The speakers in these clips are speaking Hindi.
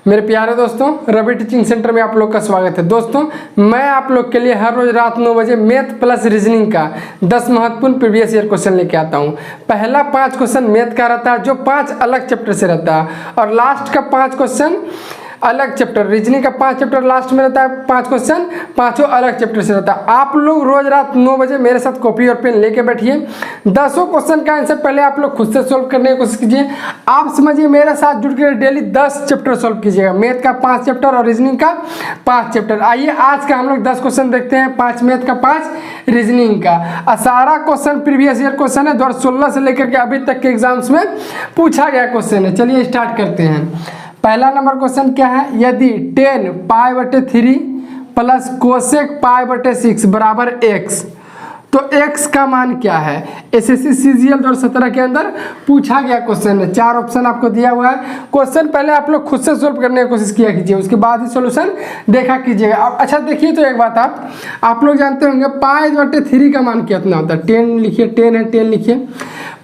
मेरे प्यारे दोस्तों, रवि टीचिंग सेंटर में आप लोग का स्वागत है। दोस्तों, मैं आप लोग के लिए हर रोज रात 9 बजे मैथ प्लस रीजनिंग का 10 महत्वपूर्ण प्रीवियस ईयर क्वेश्चन लेके आता हूं। पहला 5 क्वेश्चन मैथ का रहता है जो 5 अलग चैप्टर से रहता है, और लास्ट का 5 क्वेश्चन अलग चैप्टर, रीजनिंग का 5 चैप्टर लास्ट में रहता है। 5 क्वेश्चन पांचों अलग चैप्टर से रहता है। आप लोग रोज रात 9 बजे मेरे साथ कॉपी और पेन लेके बैठिए। 10 क्वेश्चन का आंसर पहले आप लोग खुद से सॉल्व करने की कोशिश कीजिए। आप समझिए, मेरे साथ जुड़ कर डेली 10 चैप्टर सॉल्व कीजिएगा। मैथ का 5 चैप्टर और रीजनिंग का 5 चैप्टर। आइए आज का हम लोग 10 क्वेश्चन देखते हैं, 5 मैथ का, 5 रीजनिंग का। सारा क्वेश्चन प्रीवियस ईयर क्वेश्चन है, 2016 से लेकर के अभी तक के एग्जाम्स में पूछा गया क्वेश्चन है। चलिए स्टार्ट करते हैं। पहला नंबर क्वेश्चन क्या है, यदि 10 π/3 प्लस कोसेक π/6 बराबर x, तो x का मान क्या है। एसएससी सीजीएल 2017 के अंदर पूछा गया क्वेश्चन है। 4 ऑप्शन आपको दिया हुआ है। क्वेश्चन पहले आप लोग खुद से सोल्व करने की कोशिश किया कीजिए, उसके बाद ही सॉल्यूशन देखा कीजिएगा। अब अच्छा देखिए, तो एक बात आप लोग जानते होंगे π/3 का मान कितना होता है। 10 लिखिए, 10 है, 10 लिखिए।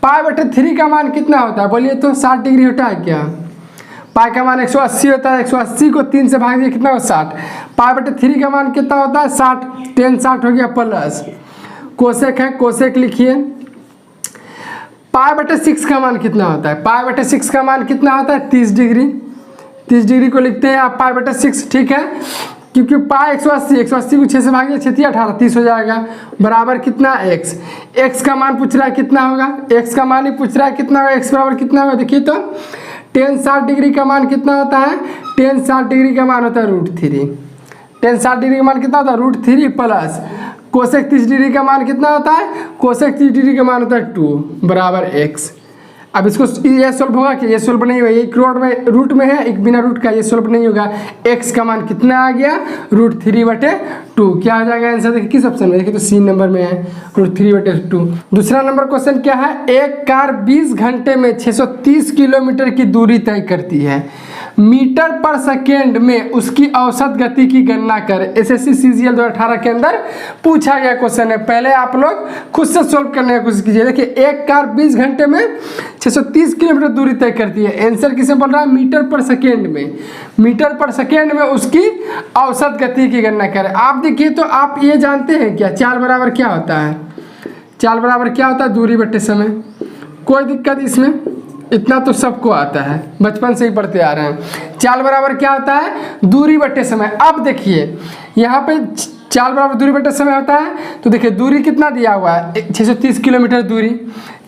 π/3 का मान कितना होता है बोलिए तो? 60 डिग्री होता है क्या? पाई का मान 180 होता है। 180 को 3 से भाग दिए कितना हो? 60। π/3 का मान कितना होता है? 60। 10 60 हो गया, प्लस कोसेक है, कोसेक लिखिए। π/6 का मान कितना होता है? π/6 का मान कितना होता है? 30 डिग्री। 30 डिग्री को लिखते हैं आप π/6, ठीक है, क्योंकि पाई 180 को 6 से भागिए, 6 18, 30 हो जाएगा, बराबर कितना? x। x का मान पूछ रहा है कितना होगा? x का मान ही पूछ रहा है कितना होगा। x बराबर कितना होगा देखिए तो, 10 60 डिग्री का मान कितना होता है? 10 60 डिग्री का मान होता है √3। 10 60 डिग्री का मान कितना होता है? √3 प्लस कोसेक 30 डिग्री का मान कितना होता है? कोसेक 30 डिग्री का मान होता है 2 बराबर x। अब इसको ये सोल्व होगा कि ये सोल्व नहीं होगा, एक रूट में है, एक बिना रूट का, ये सोल्व नहीं होगा। x का मान कितना आ गया? √3/2। क्या आ जाएगा आंसर? देखिए किस ऑप्शन में, देखिए तो सी नंबर में है, √3/2। दूसरा नंबर क्वेश्चन क्या है, एक कार 20 घंटे में 630 किलोमीटर की दूरी तय करती है। मीटर पर सेकेंड में उसकी औसत गति की गणना कर। एसएससी सीजीएल 2018 के अंदर पूछा गया क्वेश्चन है। पहले आप लोग खुद से सोल्व करने की कोशिश कीजिए। देखिए, एक कार 20 घंटे में 630 किलोमीटर दूरी तय करती है। आंसर किसे बोल रहा है? मीटर पर सेकेंड में। मीटर पर सेकेंड में उसकी औसत गति की गणना करें। आप देखिए तो, आप ये जानते हैं क्या, चाल बराबर क्या होता है? चाल बराबर क्या होता है? दूरी बटे समय। कोई दिक्कत इसमें? इतना तो सबको आता है, बचपन से ही पढ़ते आ रहे हैं। चाल बराबर क्या होता है? दूरी बटे समय। अब देखिए यहाँ पे चाल बराबर दूरी बटे समय होता है, तो देखिए दूरी कितना दिया हुआ है? 630 किलोमीटर दूरी।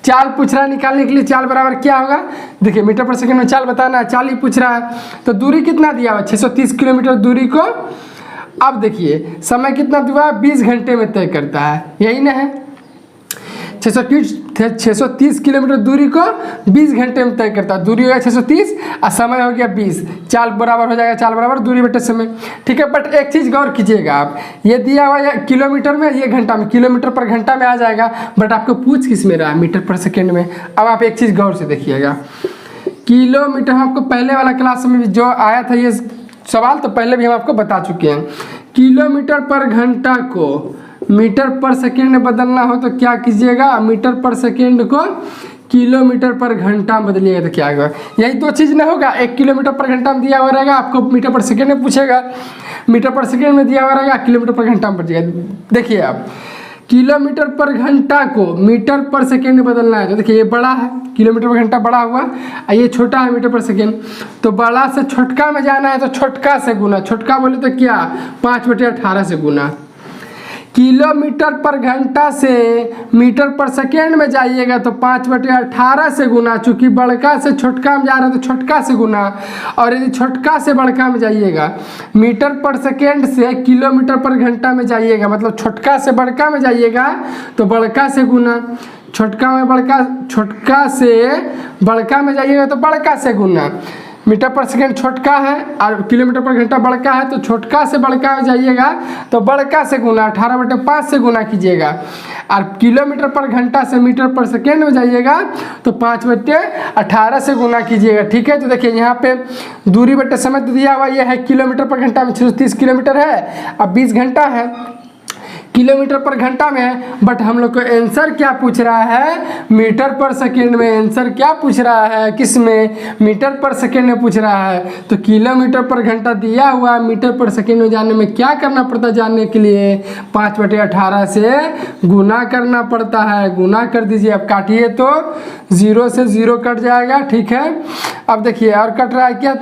चाल पूछ रहा है निकालने के लिए, चाल बराबर क्या होगा? देखिए मीटर पर सेकंड में चाल बताना है, चाल ही पूछ रहा है, तो दूरी कितना दिया हुआ है? 630 किलोमीटर दूरी को, अब देखिए समय कितना दिया है? 20 घंटे में तय करता है, यही ना है। 630 किलोमीटर दूरी को 20 घंटे में तय करता है। दूरी हो गया 630 और समय हो गया 20। चाल बराबर हो जाएगा, चाल बराबर दूरी बटे समय, ठीक है। बट एक चीज़ गौर कीजिएगा आप, ये दिया हुआ है किलोमीटर में, ये घंटा में, किलोमीटर पर घंटा में आ जाएगा, बट आपको पूछ किस में रहा है? मीटर पर सेकेंड में। अब आप एक चीज़ गौर से देखिएगा, किलोमीटर आपको पहले वाला क्लास में भी जो आया था ये सवाल, तो पहले भी हम आपको बता चुके हैं। किलोमीटर पर घंटा को मीटर पर सेकेंड में बदलना हो तो क्या कीजिएगा? मीटर पर सेकेंड को किलोमीटर पर घंटा में बदलिएगा तो क्या होगा? यही दो चीज़ ना होगा। 1 किलोमीटर पर घंटा में दिया हुआ रहेगा, आपको मीटर पर सेकेंड में पूछेगा। मीटर पर सेकेंड में दिया हुआ रहेगा, किलोमीटर पर घंटा में बदलिएगा। देखिए आप, किलोमीटर पर घंटा को मीटर पर सेकेंड में बदलना है, तो देखिए ये बड़ा है, किलोमीटर पर घंटा बड़ा हुआ, और ये छोटा है मीटर पर सेकेंड। तो बड़ा से छोटका में जाना है तो छोटका से गुना। छोटका बोले तो क्या? 5/18 से गुना। किलोमीटर पर घंटा से मीटर पर सेकेंड में जाइएगा तो 5/18 से गुना। चूँकि बड़का से छोटका में जा रहा है तो छोटका से गुना, और यदि छोटका से बड़का में जाइएगा, मीटर पर सेकेंड से किलोमीटर पर घंटा में जाइएगा, मतलब छोटका से बड़का में जाइएगा तो बड़का से गुना। छोटका से बड़का में जाइएगा तो बड़का से गुना। मीटर पर सेकेंड छोटका है और किलोमीटर पर घंटा बड़का है, तो छोटका से बड़का में जाइएगा तो बड़का से गुना, 18/5 से गुना कीजिएगा। और किलोमीटर पर घंटा से मीटर पर सेकेंड में जाइएगा तो 5/18 से गुना कीजिएगा, ठीक है। तो देखिए यहाँ पे दूरी बटे समय दिया हुआ ये है, किलोमीटर पर घंटा में 630 किलोमीटर है, अब 20 घंटा है। किलोमीटर पर घंटा में है, बट हम लोग को आंसर क्या पूछ रहा है, मीटर पर सेकेंड में। आंसर क्या पूछ रहा है, किस में, मीटर पर सेकेंड में पूछ रहा है। तो किलोमीटर पर घंटा दिया हुआ है, मीटर पर सेकेंड में जानने में क्या करना पड़ता है, जानने के लिए 5/18 से गुना करना पड़ता है। गुना कर दीजिए, अब काटिए तो 0 से 0 कट जाएगा, ठीक है। अब देखिए और कट रहा है क्या,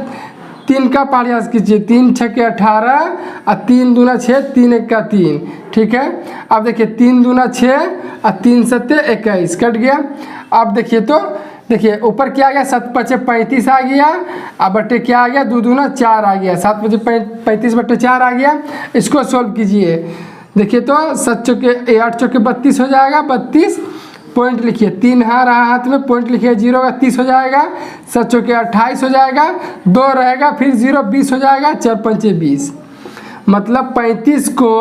3 का प्रयास कीजिए, 3 छके 18 और 3 दूना 6, 3 एक का 3, ठीक है। अब देखिए 3 दूना 6 और 3 सत्ते 21 कट गया। अब देखिए तो देखिए ऊपर क्या आ गया, 7×5 = 35 आ गया, अब बट्टे क्या आ गया, 2 दूना 4 आ गया, 7×35/4 आ गया। इसको सोल्व कीजिए, देखिए तो 7 चौके 8 चौके 32 हो जाएगा, 32 पॉइंट लिखिए, 3 रहा हाथ में, पॉइंट लिखिए, 0 का 30 हो जाएगा, 7 चौके 28 हो जाएगा, 2 रहेगा, फिर 0 20 हो जाएगा, 4×5 = 20। मतलब 35 को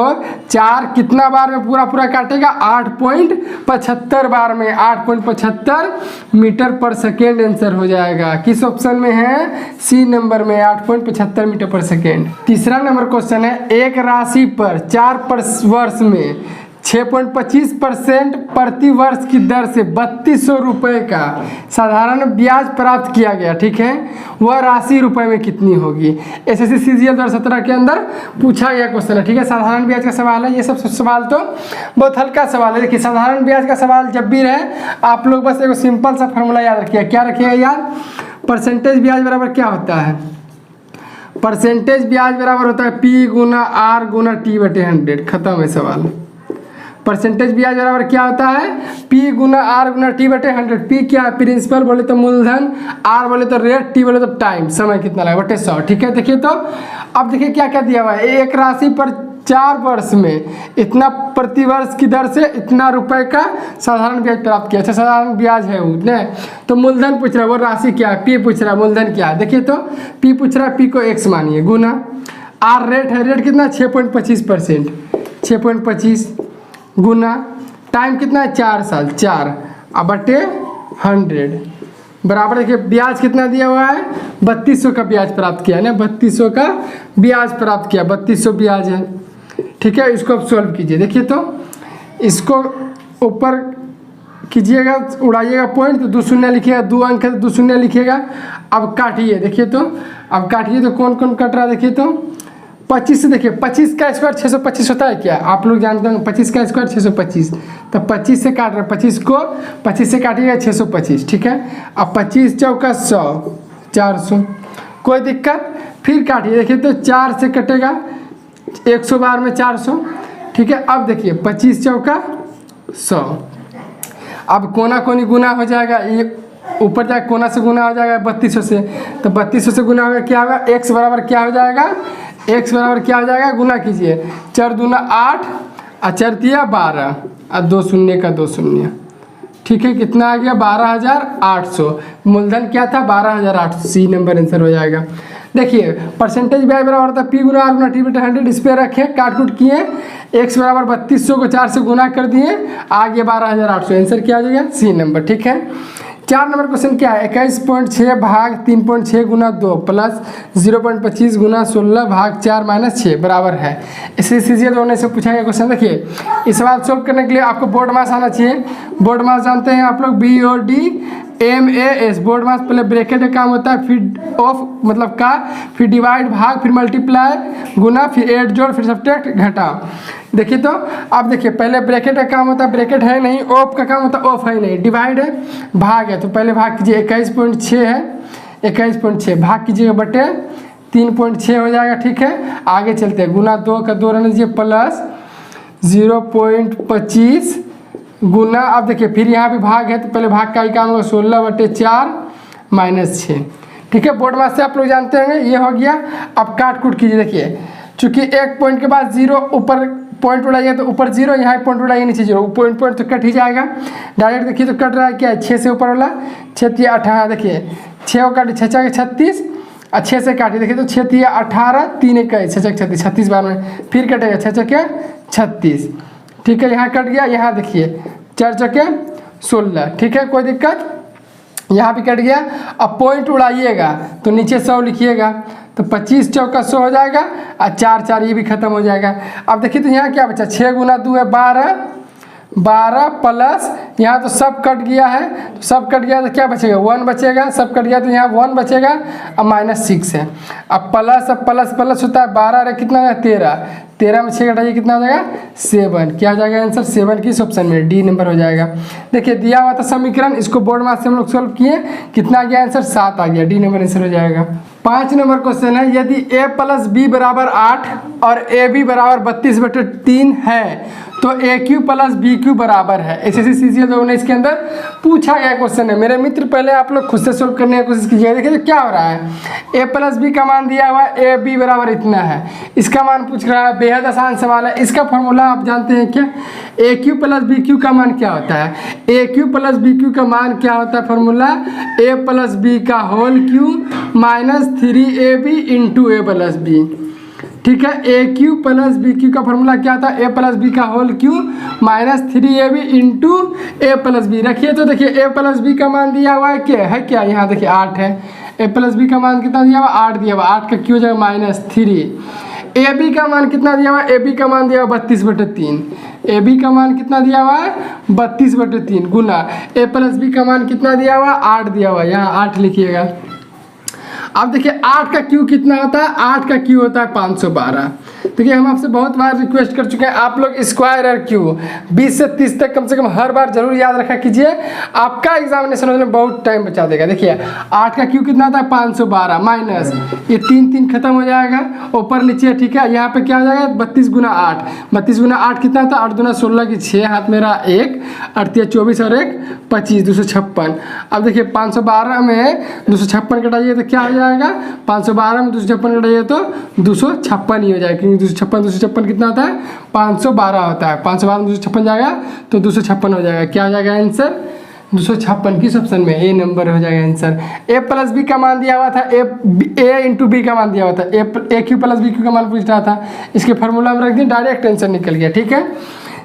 4 कितना बार में पूरा काटेगा, 8.75 बार में, 8.75 मीटर पर सेकेंड आंसर हो जाएगा। किस ऑप्शन में है, सी नंबर में, 8.75 मीटर पर सेकेंड। तीसरा नंबर क्वेश्चन है, एक राशि पर 4 वर्ष में 6.25% प्रति वर्ष की दर से 3200 रुपये का साधारण ब्याज प्राप्त किया गया, ठीक है। वह राशि रुपए में कितनी होगी। एसएससी सीजीएल 2017 के अंदर पूछा गया क्वेश्चन है, ठीक है। साधारण ब्याज का सवाल है, ये सब सवाल तो बहुत हल्का सवाल है। देखिए साधारण ब्याज का सवाल जब भी रहे, आप लोग बस एक सिंपल सा फॉर्मूला याद रखिए। क्या रखिएगा याद, परसेंटेज ब्याज बराबर क्या होता है, परसेंटेज ब्याज बराबर होता है P × R × T/100। खत्म है सवाल। परसेंटेज ब्याज बराबर क्या होता है, P × R × T/100। P क्या है, प्रिंसिपल बोले तो मूलधन, R बोले तो रेट, T बोले तो टाइम, समय कितना लगा, 100, ठीक है। देखिए तो अब देखिए क्या क्या दिया हुआ है, एक राशि पर 4 वर्ष में इतना प्रति वर्ष की दर से इतना रुपए का साधारण ब्याज प्राप्त किया। अच्छा साधारण ब्याज है उतने, तो मूलधन पूछ रहा है, वो राशि क्या है, P पूछ रहा है, मूलधन क्या है। देखिए तो P पूछ रहा है, P को X मानिए, गुना R रेट है, रेट कितना 6.25%, 6.25 गुना टाइम कितना है 4 साल, 4 अब बटे 100 बराबर। देखिए ब्याज कितना दिया हुआ है, 3200 का ब्याज प्राप्त किया ना, 3200 का ब्याज प्राप्त किया, 3200 ब्याज है, ठीक है। इसको अब सॉल्व कीजिए। देखिए तो इसको ऊपर कीजिएगा, उड़ाइएगा पॉइंट, तो 2 शून्य लिखिएगा, 2 अंक है तो 2 शून्य लिखिएगा। अब काटिए, देखिए तो अब काटिए तो कौन कौन कट रहा है। देखिए तो 25 से, देखिए 25 का स्क्वायर 625 होता है क्या, आप लोग जानते हैं 25 का स्क्वायर 625, तो 25 से काट रहे हैं, 25 को 25 से काटिएगा 625, ठीक है। अब 25 चौका 100, 400, कोई दिक्कत। फिर काटिए, देखिए तो 4 से कटेगा 100 बार में 400, ठीक है। अब देखिए 25 चौका 100, अब कोना कोनी गुना हो जाएगा, ये ऊपर जाए कोना से गुना हो जाएगा 3200 से, तो 3200 से गुना होगा, क्या होगा, x बराबर क्या हो जाएगा, x बराबर क्या हो जाएगा, गुना कीजिए, 4 दूना 8 और 4 तिया 12 और 2 शून्य का 2 शून्य, ठीक है। कितना आ गया, 12800। मूलधन क्या था, 12800, सी नंबर आंसर हो जाएगा। देखिए परसेंटेज ब्याज बराबर होता है P × R × T/100। इस पर रखें, काट कूट किए, x बराबर 3200 को 4 से गुना कर दिए, आ गया 12800, आंसर क्या हो जाएगा, सी नंबर, ठीक है। 4 नंबर क्वेश्चन क्या है, 21.6 भाग 3.6 गुना 2 प्लस 0.25 गुना 16 भाग 4 माइनस 6 बराबर है। इसे सीजीएल होने से पूछा गया क्वेश्चन। देखिए इस सवाल सोल्व करने के लिए आपको बोर्ड मास आना चाहिए। बोर्ड मास जानते हैं आप लोग, BOD बोर्ड मास, पहले ब्रैकेट का काम होता है, फिर ऑफ मतलब का, फिर डिवाइड भाग, फिर मल्टीप्लाई गुना, फिर ऐड जोड़, फिर सब्ट्रैक्ट घटा। देखिए तो आप देखिए पहले ब्रैकेट का काम होता है, ब्रैकेट है नहीं, ऑफ का काम होता है, ऑफ है नहीं, डिवाइड है, भाग है, तो पहले भाग कीजिए, 21.6 है, 21.6 भाग कीजिएगा बटे 3.6 हो जाएगा, ठीक है। आगे चलते हैं, गुना 2 का 2 रहने दीजिए, प्लस 0.25 गुना, अब देखिए फिर यहाँ भी भाग है, तो पहले भाग का ही काम होगा, 16/4 माइनस 6, ठीक है। बोर्ड मास से आप लोग जानते होंगे, ये हो गया। अब काट कूट कीजिए, देखिए चूंकि एक पॉइंट के बाद 0 ऊपर पॉइंट उड़ाइए तो ऊपर 0, यहाँ पॉइंट उड़ाइए नीचे 0, पॉइंट तो कट ही जाएगा डायरेक्ट। देखिए तो कट रहा है क्या है, 6 से ऊपर वाला, 6 तिया 18, देखिए 6 को काटे, 6 के 36 और 6 से काटिए, देखिए तो 6 तिया 18, 3 21, 6 36, 36 बार में, फिर कटेगा 6 के 36, ठीक है। यहाँ कट गया, यहाँ देखिए 4 के 16, ठीक है, कोई दिक्कत। यहाँ भी कट गया। अब पॉइंट उड़ाइएगा तो नीचे 100 लिखिएगा, तो 25 चौका 100 हो जाएगा और 4 4 ये भी खत्म हो जाएगा। अब देखिए तो यहाँ क्या बचा, 6 गुना 2 है 12, 12 प्लस यहाँ तो सब कट गया है, तो सब कट गया तो क्या बचेगा 1 बचेगा, सब कट गया तो यहाँ 1 बचेगा और -6 है। अब प्लस प्लस होता है 12 है कितना है 13, 13 में 6 घटाइए कितना हो जाएगा 7। क्या हो जाएगा आंसर 7 किस ऑप्शन में, डी नंबर हो जाएगा। देखिए दिया हुआ था समीकरण, इसको बोर्ड मास से हम लोग सॉल्व किए, कितना आ गया आंसर 7 आ गया, डी नंबर आंसर हो जाएगा। 5 नंबर क्वेश्चन है, यदि a + b = 8 और ab = 32/3 है तो AQ + BQ बराबर है। SSC CGL 2019 के अंदर पूछा गया क्वेश्चन है मेरे मित्र, पहले आप लोग खुद से सोल्व करने की कोशिश कीजिएगा। देखिए तो क्या हो रहा है, a + b का मान दिया हुआ है, AB बराबर इतना है, इसका मान पूछ रहा है, बेहद आसान सवाल है। इसका फॉर्मूला आप जानते हैं क्या, AQ + BQ का मान क्या होता है, AQ + BQ का मान क्या होता है, फॉर्मूला a + b का whole Q - 3ab × a + b। ठीक है, AQ + BQ का फॉर्मूला क्या था, a + b का whole Q - 3ab × a + b। रखिए तो देखिए a + b का मान दिया हुआ है क्या यहाँ देखिए 8 है, a + b का मान कितना दिया हुआ 8 दिया हुआ, 8 का क्यू हो जाएगा -3। AB का मान कितना दिया हुआ, AB का मान दिया हुआ 32/3, AB का मान कितना दिया हुआ है 32/3 गुना a + b का मान कितना दिया हुआ 8 दिया हुआ, यहाँ 8 लिखिएगा। अब देखिए 8 का क्यू कितना होता है, 8 का क्यू होता है 512। देखिए हम आपसे बहुत बार रिक्वेस्ट कर चुके हैं, आप लोग स्क्वायर और क्यू 20 से 30 तक कम से कम हर बार जरूर याद रखा कीजिए, आपका एग्जामिनेशन होने में बहुत टाइम बचा देगा। देखिए 8 का क्यू कितना होता है 512 माइनस ये 3 खत्म हो जाएगा ऊपर नीचे। ठीक है, यहाँ पे क्या हो जाएगा 32 × 8, 32 × 8 कितना होता है 8 दूना 16 की 6 हाथ मेरा 1 38 24 और 1 25 256। अब देखिए 512 में 256 घटाइए तो क्या हो जाएगा, 512 में 256 घटाइए तो 256 ही हो जाएगा, क्योंकि 256 कितना होता है 512 होता है, 512 में 256 जाएगा तो 256 हो जाएगा। क्या हो जाएगा आंसर 256 किस ऑप्शन में, ए नंबर हो जाएगा आंसर। a + b का मान दिया हुआ था, a × b का मान दिया हुआ था, AQ + BQ का मान पूछ रहा था, इसके फार्मूला में रख दिए डायरेक्ट आंसर निकल गया। ठीक है,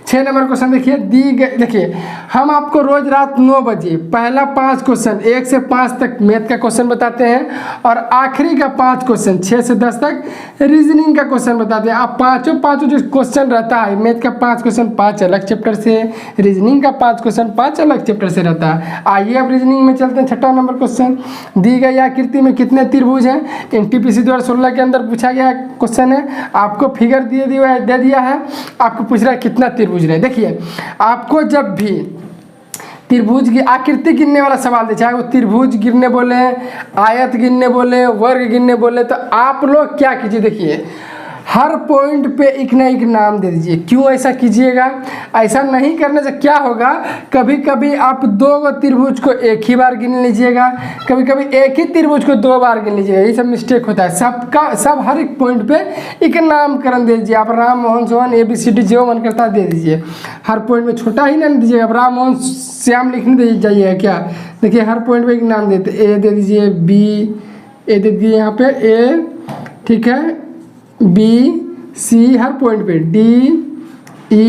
6 नंबर क्वेश्चन देखिए, देखिए हम आपको रोज रात 9 बजे पहला 5 क्वेश्चन 1 से 5 तक मैथ का क्वेश्चन बताते हैं और आखिरी का 5 क्वेश्चन 6 से 10 तक रीजनिंग का क्वेश्चन बताते हैं। आप पाँचों जो क्वेश्चन रहता है, मैथ का 5 क्वेश्चन 5 अलग चैप्टर से, रीजनिंग का 5 क्वेश्चन 5 अलग चैप्टर से रहता है। आइए अब रीजनिंग में चलते हैं। 6 नंबर क्वेश्चन, दी गई आकृति में कितने त्रिभुज हैं, NTPC 2016 के अंदर पूछा गया क्वेश्चन है, आपको फिगर दे दिया है, आपको पूछ रहा है कितना त्रिभुज रहे। देखिए आपको जब भी त्रिभुज की आकृति गिनने वाला सवाल दे, चाहे वो त्रिभुज गिनने बोले, आयत गिनने बोले, वर्ग गिनने बोले, तो आप लोग क्या कीजिए, देखिए हर पॉइंट पे एक ना एक नाम दे दीजिए। क्यों ऐसा कीजिएगा, ऐसा नहीं करने से क्या होगा, कभी कभी आप 2 त्रिभुज को एक ही बार गिन लीजिएगा, कभी कभी एक ही त्रिभुज को 2 बार गिन लीजिएगा, ये सब मिस्टेक होता है। सब हर एक पॉइंट पे एक नामकरण दे दीजिए। आप राम मोहन सोहन ABCD जो मन करता है दे दीजिए, हर पॉइंट में छोटा ही ना दीजिएगा। आप राम मोहन श्याम लिखने दे जाइएगा क्या, देखिए हर पॉइंट पे एक नाम देते, A दे दीजिए, B ए दे दीजिए यहाँ पे A, ठीक है, B C हर पॉइंट पे D E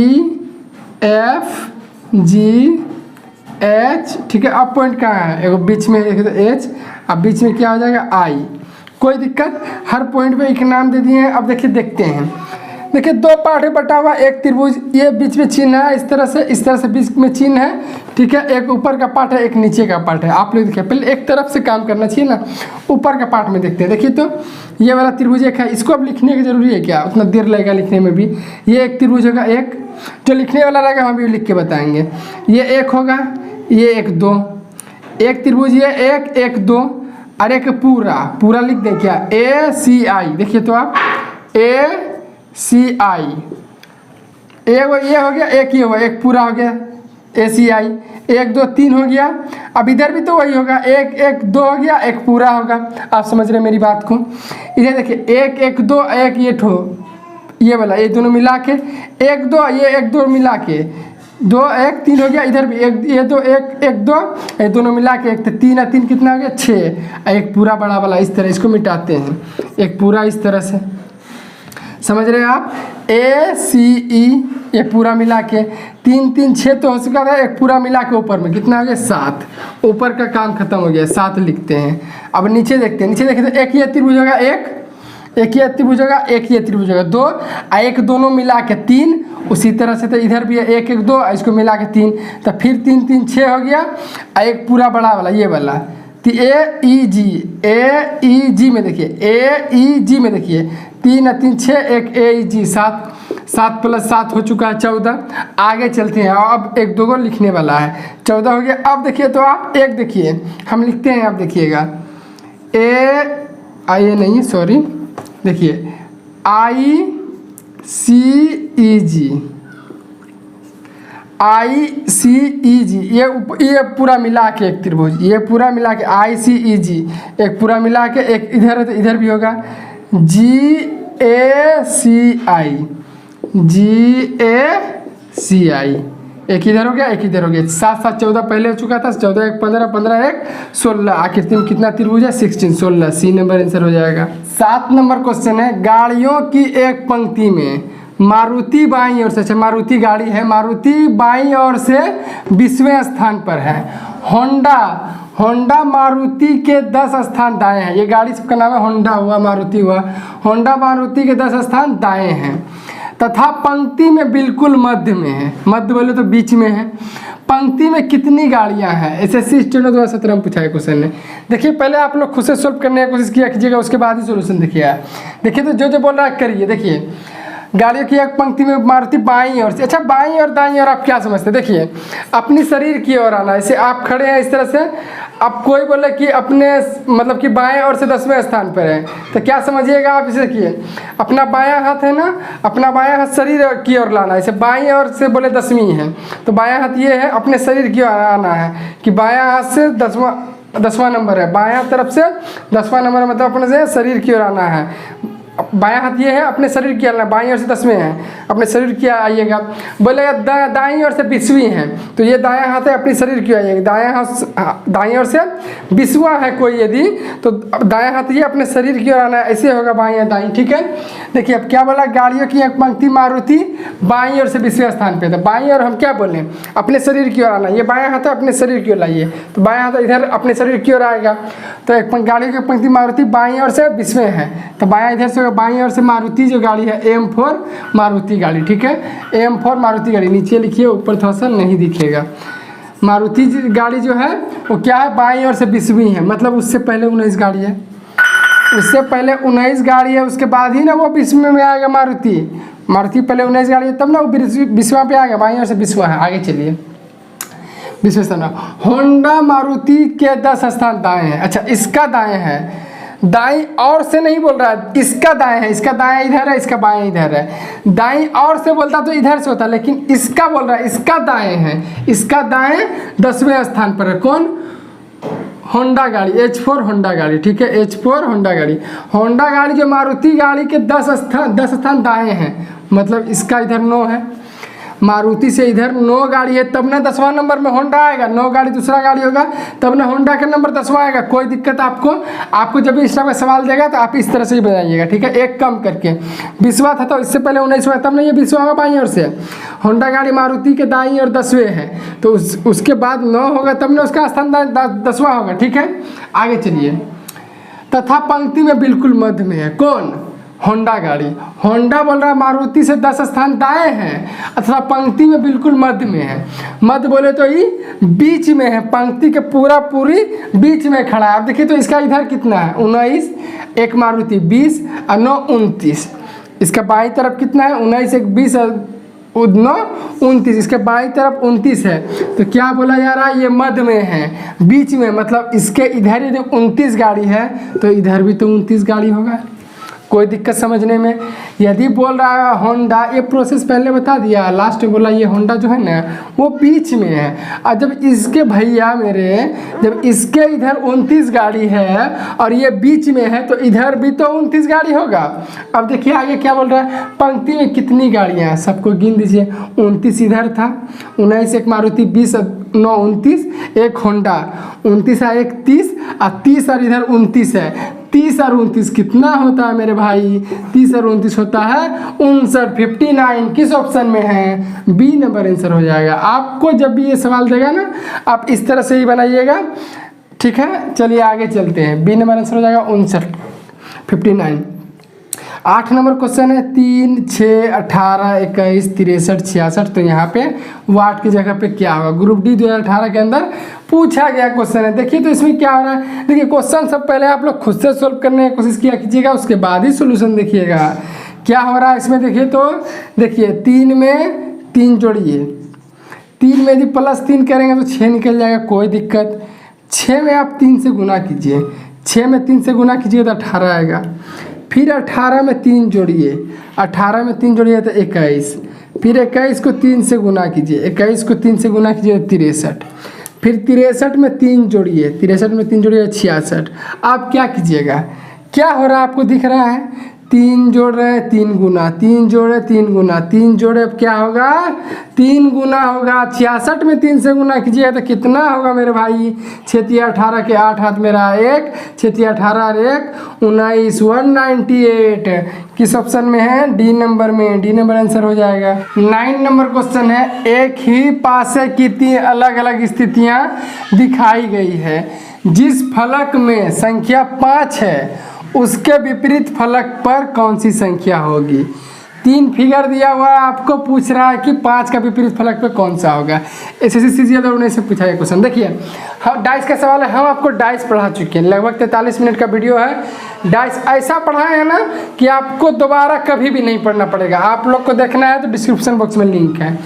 F G H, ठीक है। अब पॉइंट कहाँ है, एक बीच में एक H, अब बीच में क्या हो जाएगा I। कोई दिक्कत, हर पॉइंट पे एक नाम दे दिए हैं। अब देखिए देखते हैं, देखिए 2 पार्ट में बटा हुआ एक त्रिभुज, ये बीच में चिन्ह है, इस तरह से बीच में चिन्ह है, ठीक है। एक ऊपर का पार्ट है, एक नीचे का पार्ट है। आप लोग देखिए पहले एक तरफ से काम करना चाहिए ना, ऊपर का पार्ट में देखते हैं। देखिए तो ये वाला त्रिभुज एक है, इसको अब लिखने की जरूरी है क्या, उतना देर लगेगा लिखने में भी। ये एक त्रिभुज होगा, एक जो लिखने वाला रहेगा हम भी लिख के बताएंगे। ये एक होगा, ये एक 2, एक त्रिभुज ये एक 2 और एक पूरा लिख दें क्या, ACI। देखिए तो आप ACI, ये हो गया, एक ही होगा, एक पूरा हो गया ACI। 1 2 3 हो गया, अब इधर भी तो वही होगा, 1 2 हो गया, एक पूरा होगा। आप समझ रहे मेरी बात को, इधर देखिए 1 2 1 ये ठो, ये वाला, ये दोनों मिला के 1 2, ये 1 2 मिला के 2 1 3 हो गया। इधर भी ये 2 1 2, ये दोनों मिला के 1 3 3 कितना हो गया 6, एक पूरा बड़ा वाला। इस तरह इसको मिटाते हैं, एक पूरा इस तरह से, समझ रहे हैं आप। ACE ये पूरा मिला के 3 3 6 तो हो चुका था, एक पूरा मिला के ऊपर में कितना हो गया 7, ऊपर का काम खत्म हो गया, 7 लिखते हैं। अब नीचे देखते हैं, नीचे देखें तो एक ये त्रिभुज होगा, एक एक ये त्रिभुज होगा, एक ये त्रिभुज होगा, 2 और एक दोनों मिला के 3। उसी तरह से तो इधर भी है 1 1 2, इसको मिला के 3, तो फिर 3 3 6 हो गया। और एक पूरा बड़ा वाला ये वाला, तो ए ई जी में देखिए, ए ई जी में देखिए 3 और 3 6, एक ए ई जी 7, 7 + 7 हो चुका है 14। आगे चलते हैं, अब 1 2 को लिखने वाला है, 14 हो गया। अब देखिए तो आप एक देखिए, हम लिखते हैं, आप देखिएगा ये नहीं सॉरी, देखिए ICEG, ये पूरा मिला के एक त्रिभुज, ये पूरा मिला के ICEG, एक पूरा मिला के एक इधर है तो इधर भी होगा GACI, एक इधर हो गया, एक इधर हो गया। 7 7 14 पहले हो चुका था, 14 1 15, 15 1 16, आखिर में कितना त्रिभुज है 16, 16, सी नंबर आंसर हो जाएगा। 7 नंबर क्वेश्चन है, गाड़ियों की एक पंक्ति में मारुति बाईं ओर से, अच्छा मारुति गाड़ी है, मारुति बाईं ओर से 20वें स्थान पर है। होंडा मारुति के 10 स्थान दाएं हैं। ये गाड़ी सबका नाम है, होंडा हुआ, मारुति हुआ, होंडा मारुति के 10 स्थान दाएं हैं तथा पंक्ति में बिल्कुल मध्य में है। मध्य बोले तो बीच में है। पंक्ति में कितनी गाड़ियां हैं? SSC स्टेनो 2017 में पूछा है क्वेश्चन ने। देखिए पहले आप लोग खुद से सोल्व करने की कोशिश किया कीजिएगा, उसके बाद ही सोल्यूशन देखिए। देखिए तो जो बोल रहा है करिए। देखिए गाड़ियों की एक पंक्ति में मारुति बाईं ओर से, अच्छा बाईं और दाईं ओर आप क्या समझते हैं? देखिए अपनी शरीर की ओर आना, ऐसे आप खड़े हैं इस तरह से, अब कोई बोले कि अपने मतलब कि बाएं ओर से 10वें स्थान पर है, तो क्या समझिएगा आप इसे? देखिए अपना बायां हाथ है ना, अपना बायां हाथ शरीर की ओर लाना, ऐसे बाईं ओर से बोले 10वीं है तो बायां हाथ ये है, अपने शरीर की ओर आना है कि बायां हाथ से 10वां नंबर है, बायां तरफ से 10वां नंबर मतलब अपने से शरीर की ओर आना है। बायां हाथ ये है, अपने शरीर की ओर, बाईं ओर से 10वें है, अपने शरीर की आइएगा। बोलेगा दाईं ओर से 20वीं है तो ये दायां हाथ है, अपने शरीर की आइएगा। दायां हाथ दाईं ओर से 20वां है कोई यदि, तो दायां हाथ ये अपने शरीर की ओर आना है, ऐसे होगा बाईं या दाईं, ठीक है। देखिए अब क्या बोला, गाड़ियों की एक पंक्ति मारुति बाईं ओर से 20वें स्थान पे था। बाईं ओर हम क्या बोले, अपने शरीर की ओर आना, ये बायां हाथ है, अपने शरीर की ओर लाइए, तो बायां हाथ इधर अपने शरीर की ओर आएगा। तो एक गाड़ियों की पंक्ति मारुति बाईं ओर से 20वें है तो बायां इधर से, बाईं ओर से मारुति जो गाड़ी है AM4 मारुति गाड़ी, ठीक है, AM4 मारुति गाड़ी। नीचे लिखिए, ऊपर थोड़ा सा नहीं दिखेगा। मारुति गाड़ी जो है वो क्या है, बाईं ओर से 20वीं है, मतलब उससे पहले 19 गाड़ी है, उससे पहले 19 गाड़ी है, उसके बाद ही ना वो 20वें में आएगा। मारुति पहले 19 गाड़ी है तब ना वो 20वां पे आएगा, बाईं ओर से 20वां है। आगे चलिए 20वें स्थान। होंडा मारुति के 10 स्थान दाएं हैं, अच्छा इसका दाएं है, दाईं और से नहीं बोल रहा है, इसका दाएं है, इसका दाएं इधर है, इसका बाएं इधर है। दाईं और से बोलता तो इधर से होता, लेकिन इसका बोल रहा है, इसका दाएं है, इसका दाएं 10वें स्थान पर है। कौन? होंडा गाड़ी, H4 होंडा गाड़ी, ठीक है, H4 होंडा गाड़ी। होंडा गाड़ी जो मारुति गाड़ी के 10 स्थान दाएं हैं, मतलब इसका इधर 9 है, मारुति से इधर 9 गाड़ी है, तब ना 10वां नंबर में होंडा आएगा। 9 गाड़ी दूसरा गाड़ी होगा तब ना होंडा का नंबर 10वां आएगा। कोई दिक्कत आपको जब भी इस तरह का सवाल देगा तो आप इस तरह से ही बनाइएगा, ठीक है, एक कम करके। 20वां था तो इससे पहले 19वां, तब ना ये 20वां होगा बाईं ओर से। होंडा गाड़ी मारुति के दाईं ओर 10वें है तो उसके बाद 9 होगा तब ना उसका स्थान 10वां होगा, ठीक है। आगे चलिए। तथा पंक्ति में बिल्कुल मध्य में है। कौन? होंडा गाड़ी। होंडा बोल रहा है मारुति से 10 स्थान दाएं हैं अथवा पंक्ति में बिल्कुल मध्य में है। मध्य बोले तो ये बीच में है, पंक्ति के पूरी बीच में खड़ा है। अब देखिए तो इसका इधर कितना है 19, एक मारुति 20 और 9 29। इसका बाईं तरफ कितना है 19 1 20 और 9 29, इसके बाईं तरफ 29 है। तो क्या बोला जा रहा है, ये मध्य में है, बीच में, मतलब इसके इधर यदि 29 गाड़ी है तो इधर भी तो 29 गाड़ी होगा। कोई दिक्कत समझने में? यदि बोल रहा है होंडा, ये प्रोसेस पहले बता दिया, लास्ट में बोला ये होंडा जो है ना वो बीच में है। और जब इसके भैया मेरे, जब इसके इधर 29 गाड़ी है और ये बीच में है तो इधर भी तो 29 गाड़ी होगा। अब देखिए आगे क्या बोल रहा है, पंक्ति में कितनी गाड़ियाँ हैं सबको गिन दीजिए। 29 इधर था, 19 एक मारुति, 20 9 29, एक होंडा 29 है, एक 30 और 30 और इधर 29 है। 30 और 29 कितना होता है मेरे भाई? 30 और 29 होता है 59, 59। किस ऑप्शन में है? बी नंबर आंसर हो जाएगा। आपको जब भी ये सवाल देगा ना आप इस तरह से ही बनाइएगा, ठीक है। चलिए आगे चलते हैं, बी नंबर आंसर हो जाएगा 59, 59। 8 नंबर क्वेश्चन है 3, 6, 18, 21, 63, 66। तो यहाँ पे वाट की जगह पे क्या होगा? ग्रुप डी 2018 के अंदर पूछा गया क्वेश्चन है। देखिए तो इसमें क्या हो रहा है, देखिए क्वेश्चन सब पहले आप लोग खुद से सोल्व करने की कोशिश किया कीजिएगा, उसके बाद ही सोल्यूशन देखिएगा क्या हो रहा है इसमें। देखिए तो देखिए 3 में 3 जोड़िए, 3 में यदि +3 करेंगे तो 6 निकल जाएगा, कोई दिक्कत। 6 में आप 3 से गुना कीजिए, 6 में 3 से गुना कीजिए तो 18 आएगा। फिर 18 में 3 जोड़िए, 18 में 3 जोड़िए तो 21। फिर 21 को 3 से गुना कीजिए, 21 को 3 से गुना कीजिए तो 63। फिर 63 में 3 जोड़िए, 63 में 3 जोड़िए 66। आप क्या कीजिएगा, क्या हो रहा है आपको दिख रहा है? 3 जोड़ रहे हैं 3 गुना, 3 जोड़े 3 गुना, 3 जोड़े अब क्या होगा? 3 गुना होगा। 66 में 3 से गुना कीजिए तो कितना होगा मेरे भाई? 6 18 के 8 हाथ मेरा 1, 6 18 और 1 19, 198। किस ऑप्शन में है? डी नंबर में, डी नंबर आंसर हो जाएगा। 9 नंबर क्वेश्चन है, एक ही पासे की 3 अलग अलग स्थितियां दिखाई गई है, जिस फलक में संख्या 5 है उसके विपरीत फलक पर कौन सी संख्या होगी? 3 फिगर दिया हुआ है, आपको पूछ रहा है कि 5 का विपरीत फलक पे कौन सा होगा। SSC CGL से पूछा है क्वेश्चन। देखिए हम डाइस का सवाल है, हम आपको डाइस पढ़ा चुके हैं, लगभग 43 मिनट का वीडियो है। डाइस ऐसा पढ़ाए हैं ना कि आपको दोबारा कभी भी नहीं पढ़ना पड़ेगा। आप लोग को देखना है तो डिस्क्रिप्शन बॉक्स में लिंक है।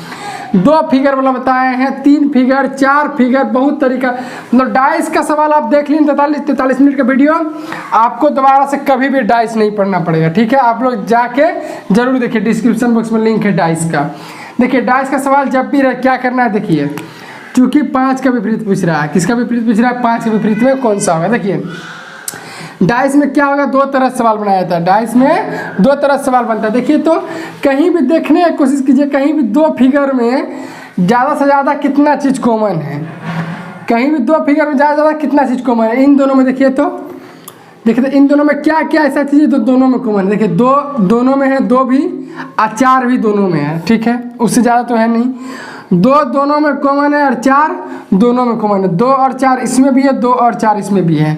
2 फिगर वाला बताए हैं, 3 फिगर, 4 फिगर, बहुत तरीका। मतलब डाइस का सवाल आप देख लीजिए 43 मिनट का वीडियो, आपको दोबारा से कभी भी डाइस नहीं पढ़ना पड़ेगा, ठीक है। आप लोग जाके जरूर देखिए, डिस्क्रिप्शन बॉक्स में लिंक है डाइस का। देखिए डाइस का सवाल जब भी रहे क्या करना है, देखिए चूंकि 5 का विपरीत पूछ रहा है, किसका विपरीत पूछ रहा है? 5 के विपरीत में कौन सा होगा। देखिए डाइस में क्या होगा, 2 तरह से सवाल बनाया जाता है। डाइस में 2 तरह से सवाल बनता है। देखिए तो कहीं भी देखने की कोशिश कीजिए, कहीं भी 2 फिगर में ज़्यादा से ज़्यादा कितना चीज़ कॉमन है, कहीं भी 2 फिगर में ज़्यादा से ज़्यादा कितना चीज़ कॉमन है। इन दोनों में देखिए तो इन दोनों में क्या क्या ऐसा चीज़ है तो दोनों में कॉमन है। देखिए 2 दोनों में है, 2 भी और 4 भी दोनों में है, ठीक है, उससे ज़्यादा तो है नहीं। 2 दोनों में कॉमन है और 4 दोनों में कॉमन है। 2 और 4 इसमें भी है, 2 और 4 इसमें भी है।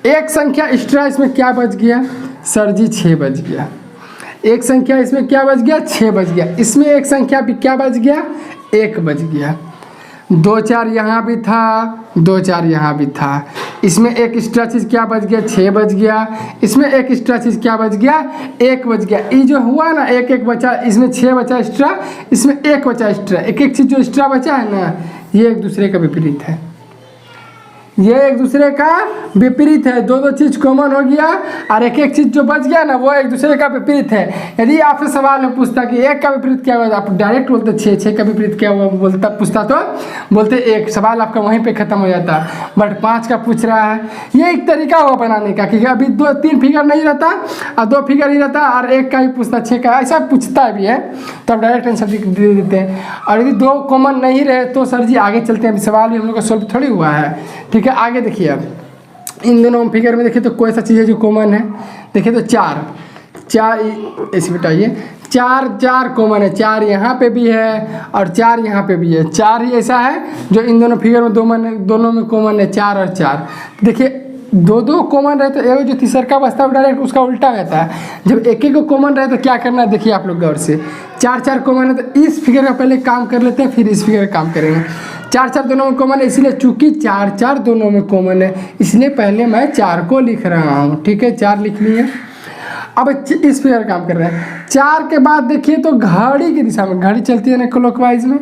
एक संख्या एक्स्ट्रा इसमें क्या बच गया सर जी? 6 बच गया। एक संख्या इसमें क्या बच गया? 6 बच गया। इसमें एक संख्या भी क्या बच गया? 1 बच गया। 2 4 यहाँ भी था, 2 4 यहाँ भी था। इसमें एक एक्स्ट्रा चीज़ क्या बच गया? 6 बच गया। इसमें एक एक्स्ट्रा चीज़ क्या बच गया? 1 बच गया। ये जो हुआ ना 1 1 बचा, इसमें 6 बचा एक्स्ट्रा, इसमें 1 बचा एक्स्ट्रा। एक एक चीज़ जो एक्स्ट्रा बचा है ना, ये एक दूसरे का विपरीत है, ये एक दूसरे का विपरीत है। 2 चीज़ कॉमन हो गया और एक एक चीज़ जो बच गया ना वो एक दूसरे का विपरीत है। यदि आपसे सवाल में पूछता कि 1 का विपरीत क्या हुआ, आप डायरेक्ट बोलते 6, 6 का विपरीत क्या हुआ बोलता, पूछता तो बोलते 1, सवाल आपका वहीं पे ख़त्म हो जाता। बट 5 का पूछ रहा है, ये एक तरीका हुआ बनाने का, क्योंकि अभी 2-3 फिगर नहीं रहता और 2 फिगर ही रहता और 1 का ही पूछता, 6 का, ऐसा पूछता भी है तो आप डायरेक्ट आंसर दे देते हैं। और यदि 2 कॉमन नहीं रहे तो सर जी आगे चलते हैं, अभी सवाल भी हम लोग का सोल्व थोड़ी हुआ है, ठीक है। आगे देखिए अब इन दोनों फिगर में देखिए तो कोई सा चीज़ है जो कॉमन है। देखिए तो 4 ऐसे बिटाइए, 4 कॉमन है। 4 यहाँ पे भी है और 4 यहाँ पे भी है। 4 ही ऐसा है जो इन दोनों फिगर में दोनों में कॉमन है, 4 और 4। देखिए 2 कॉमन रहे तो एक जो तीसरा बचता है डायरेक्ट उसका उल्टा रहता है। जब एक को कॉमन रहे तो क्या करना है, देखिए आप लोग गौर से। 4 कॉमन है तो इस फिगर का पहले काम कर लेते हैं, फिर इस फिगर का काम करेंगे। 4 दोनों में कॉमन है, इसलिए चूंकि 4 दोनों में कॉमन है इसलिए पहले मैं 4 को लिख रहा हूँ, ठीक है। 4 लिख लिए। अब इस फिगर काम कर रहे हैं। 4 के बाद देखिए तो घड़ी की दिशा में, घड़ी चलती है ना क्लॉकवाइज में,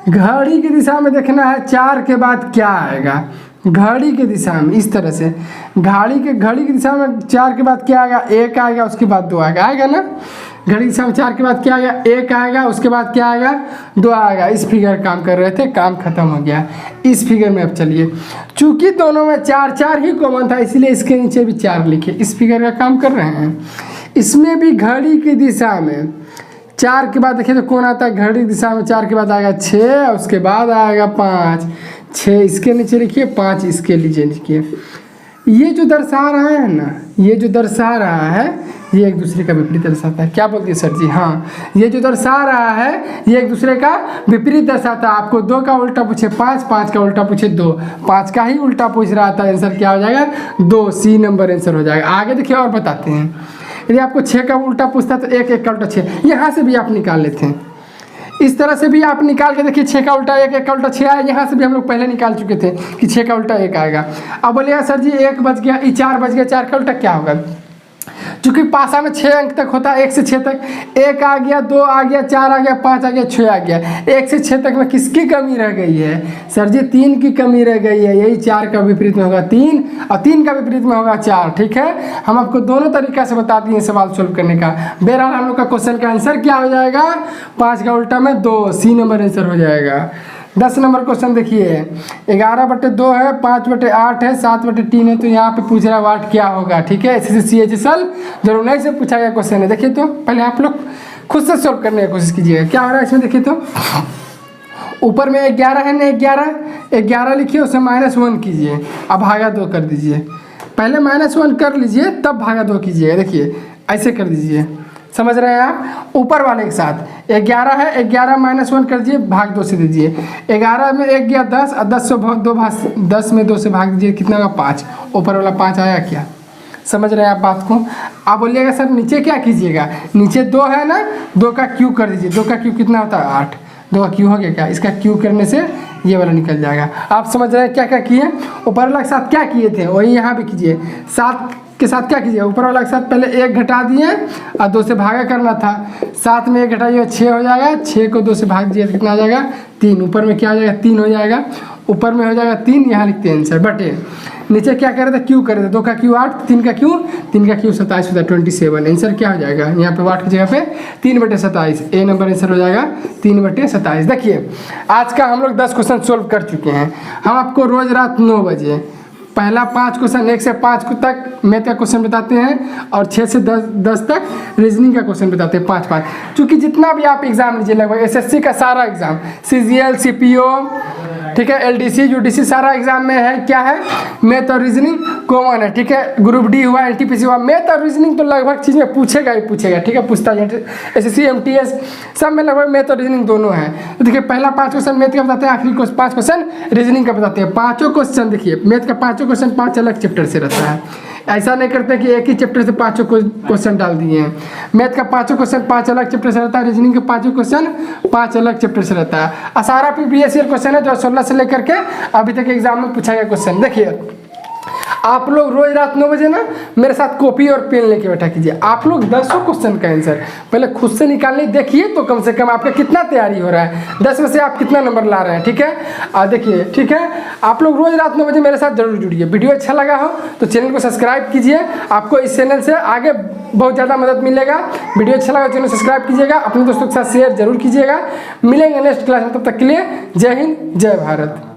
घड़ी की दिशा में देखना है 4 के बाद क्या आएगा। घड़ी की दिशा में इस तरह से, घड़ी की दिशा में 4 के बाद क्या आएगा? 1 आएगा, उसके बाद 2 आएगा ना। घड़ी की दिशा में 4 के बाद क्या आएगा? 1 आएगा, उसके बाद क्या आएगा? 2 आएगा। इस फिगर काम कर रहे थे, काम खत्म हो गया। इस फिगर में अब चलिए, चूंकि दोनों में 4 ही कॉमन था इसलिए इसके नीचे भी 4 लिखे। इस फिगर का काम कर रहे हैं। इसमें भी घड़ी की दिशा में 4 के बाद देखिए तो कौन आता है? घड़ी की दिशा में 4 के बाद आएगा 6, उसके बाद आएगा 5। 6 इसके नीचे लिखिए, 5 इसके नीचे लिखिए। ये जो दर्शा रहा है ना, ये जो दर्शा रहा है ये एक दूसरे का विपरीत दर्शाता है। क्या बोलती है सर जी? हाँ, ये जो दर्शा रहा है ये एक दूसरे का विपरीत दर्शाता है। आपको 2 का उल्टा पूछे 5, 5 का उल्टा पूछे 2, 5 का ही उल्टा पूछ रहा था, आंसर क्या हो जाएगा? 2, C नंबर आंसर हो जाएगा। आगे देखिए और बताते हैं। यदि आपको 6 का उल्टा पूछता तो 1 1 का उल्टा 6, यहाँ से भी आप निकाल लेते हैं। इस तरह से भी आप निकाल के देखिए 6 का उल्टा 1 1 का उल्टा 6 आया, यहाँ से भी हम लोग पहले निकाल चुके थे कि 6 का उल्टा 1 आएगा। अब बोलिएगा सर जी 1 बच गया, 4 बच गया, 4 का उल्टा क्या होगा? चूंकि पासा में 6 अंक तक होता है, 1 से 6 तक, 1 आ गया, 2 आ गया, 4 आ गया, 5 आ गया, 6 आ गया, 1 से 6 तक में किसकी कमी रह गई है? सर जी 3 की कमी रह गई है। यही 4 का विपरीत में होगा 3 और 3 का विपरीत में होगा 4। ठीक है, हम आपको दोनों तरीका से बता दिए सवाल सोल्व करने का। बहरहाल हम लोग का क्वेश्चन का आंसर क्या हो जाएगा? 5 का उल्टा में 2, सी नंबर आंसर हो जाएगा। 10 नंबर क्वेश्चन देखिए, 11/2 है, 5/8 है, 7/3 है, तो यहाँ पे पूछ रहा है वाट क्या होगा। ठीक है, CHSL जरूर नहीं से पूछा गया क्वेश्चन है। देखिए तो पहले आप लोग खुद से सॉल्व करने की कोशिश कीजिएगा क्या हो रहा है इसमें। देखिए तो ऊपर में 11 है ना, 11 लिखिए, उसे -1 कीजिए, अब भागा 2 कर दीजिए। पहले -1 कर लीजिए तब भागा 2 कीजिएगा। देखिए ऐसे कर दीजिए, समझ रहे हैं आप? ऊपर वाले के साथ 11 है, 11 -1 कर दीजिए, भाग 2 से दीजिए। 11 में 1 गया 10 और 10 में 2 से भाग दीजिए, कितना का 5, ऊपर वाला 5 आया क्या? समझ रहे हैं आप बात को? आप बोलिएगा सर नीचे क्या कीजिएगा? नीचे 2 है ना, 2 का क्यू कर दीजिए। 2 का क्यू कितना होता है? 8। 2 का क्यू हो गया क्या? इसका क्यू करने से ये वाला निकल जाएगा। आप समझ रहे हैं क्या क्या किए? ऊपर वाला के साथ क्या किए थे वही यहाँ भी कीजिए। 7 के साथ क्या कीजिए? ऊपर वाला के साथ पहले 1 घटा दिए और 2 से भागा करना था। 7 में 1 घटाइए 6 हो जाएगा, 6 को 2 से भाग दीजिए तो कितना आ जाएगा? 3। ऊपर में क्या हो जाएगा? 3 हो जाएगा, ऊपर में हो जाएगा 3, यहाँ लिखते हैं आंसर। बटे नीचे क्या करे थे? क्यू करे थे। 2 का क्यू 8, 3 का क्यू 27 होता है, 27। आंसर क्या हो जाएगा? यहाँ पे वाट की जगह पे 3/27, ए नंबर आंसर हो जाएगा 3/27। देखिए आज का हम लोग 10 क्वेश्चन सोल्व कर चुके हैं। हम आपको रोज रात 9 बजे पहला 5 क्वेश्चन 1 से 5 तक मैथ का क्वेश्चन बताते हैं और 6 से 10 तक रीजनिंग का क्वेश्चन बताते हैं 5-5। चूँकि जितना भी आप एग्जाम लीजिए, लगभग SSC का सारा एग्जाम, CGL CPO, ठीक है, LDC UDC सारा एग्जाम में है क्या है? मैथ और रीजनिंग कॉमन है। ठीक है, ग्रुप डी हुआ, NTPC हुआ, मैथ और रीजनिंग तो लगभग चीज़ में पूछेगा ही पूछेगा। ठीक है, पूछता है SSC MTS सब में लगभग मैथ और रीजनिंग दोनों है। तो देखिए पहला 5 क्वेश्चन मैथ का बताते हैं, आखिरी 5 क्वेश्चन रीजनिंग का बताते हैं। 5 क्वेश्चन देखिए मैथ का 5 क्वेश्चन 5 अलग चैप्टर से रहता है। ऐसा नहीं करते कि एक ही चैप्टर से 5 क्वेश्चन डाल दिए हैं। मैथ का 5 क्वेश्चन 5 अलग चैप्टर से रहता है, रीजनिंग का 5 क्वेश्चन 5 अलग चैप्टर से रहता है। सारा PPSC क्वेश्चन है जो 16 से लेकर के अभी तक एग्जाम में पूछा गया क्वेश्चन। देखिए आप लोग रोज रात 9 बजे ना मेरे साथ कॉपी और पेन लेके बैठा कीजिए। आप लोग 10 क्वेश्चन का आंसर पहले खुद से निकालने देखिए तो कम से कम आपका कितना तैयारी हो रहा है, 10 में से आप कितना नंबर ला रहे हैं। ठीक है, देखिए ठीक है, आप लोग रोज रात 9 बजे मेरे साथ जरूर जुड़िए। वीडियो अच्छा लगा हो तो चैनल को सब्सक्राइब कीजिए, आपको इस चैनल से आगे बहुत ज़्यादा मदद मिलेगा। वीडियो अच्छा लगा चैनल सब्सक्राइब कीजिएगा, अपने दोस्तों के साथ शेयर जरूर कीजिएगा। मिलेंगे नेक्स्ट क्लास में, तब तक के लिए जय हिंद जय भारत।